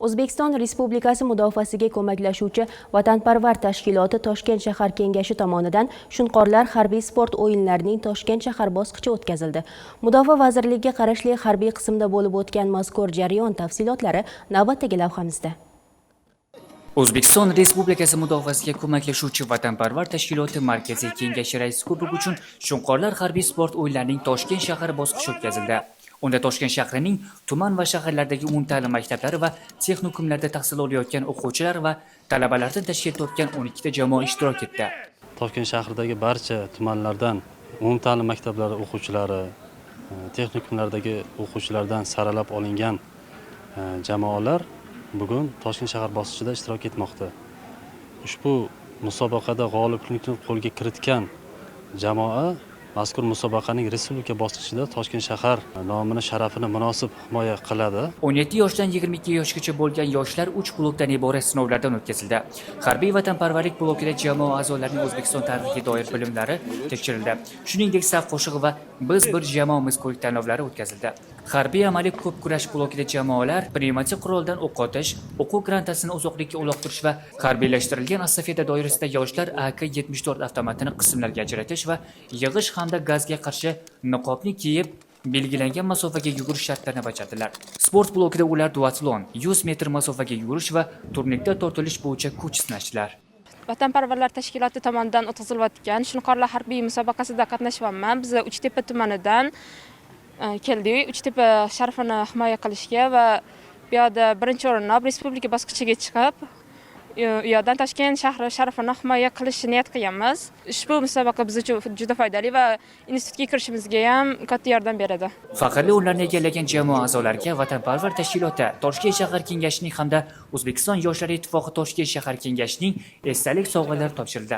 O'zbekiston Respublikasi mudofaasiga ko'maklashuvchi vatanparvar tashkiloti Toshkent shahar kengashi tomonidan Shunqorlar harbiy sport o'yinlarining Toshkent shahar bosqichi o'tkazildi. Mudofaa vazirligiga qarashli harbiy qismda bo'lib o'tgan mazkur jarayon tafsilotlari navbatdagi lavhamizda. O'zbekiston Respublikasi mudofaasiga ko'maklashuvchi vatanparvar tashkiloti markaziy kengashi raisi kubogi uchun Shunqorlar harbiy sport o'yinlarining Toshkent shahar bosqichi o'tkazildi. Unda Toshkent shahrining tuman va shaharlardagi umumta'lim maktablari va texnikumlarda tahsil olayotgan o'quvchilar va talabalardan tashkil topgan 12 ta jamoa ishtirok etdi. Toshkent shahridagi barcha tumanlardan umumta'lim maktablari o'quvchilari, texnikumlardagi o'quvchilardan saralab olingan jamoalar bugun Toshkent shahar bosqichida ishtirok etmoqda. Ushbu musobaqada g'oliblikni qo'lga kiritgan jamoa mazkur musobaqaning respublika bosqichida Toshkent shahar nomini, sharafini munosib himoya qiladi. 17 yoshdan 22 yoshgacha bo'lgan yoshlar 3 klubdan iborat sinovlardan o'tkazildi. Harbiy vatanparvarlik blokida jamoa a'zolarining O'zbekiston tarixiga doir bilimlari tekshirildi. Shuningdek, saf qo'shig'i va biz bir jamoamiz ko'rik-tanlovlari o'tkazildi. Harbiy amaliy ko'p kurash blokida jamoalar pnevmatik quroldan o'q otish, o'quv grantasini uzoqlikka uloqtirish va harbiylashtirilgan estafeta doirasida yoshlar AK-74 avtomatini qismlarga ajratish va yig'ish hamda gazga qarshi niqobni kiyib belgilangan masofaga yugurish shartlarini bajardilar. Sport blokida ular duatlon, 100 metr masofaga yugurish va turnirda tortilish bo'yicha kuch sinashdilar. Vatanparvarlar tashkiloti tomonidan o'tkazilayotgan Shunqorlar harbiy musobaqasida qatnashyapman. Biz Uchtepa tumanidan keldik. Uchtepa sharafini himoya qilishga va bu yerda birinchi o'rinni respublika bosqichiga chiqib, u yerdan Toshkent shahri sharafini himoya qilishni niyat qilganmiz. Ushbu musobaqa biz uchun juda foydali va institutga kirishimizga ham katta yordam beradi. Faxrli o'rinlarni egallagan jamoa a'zolariga vatanparvar tashkiloti Toshkent shahar kengashining hamda O'zbekiston yoshlar ittifoqi Toshkent shahar kengashining esdalik sovg'alari topshirildi.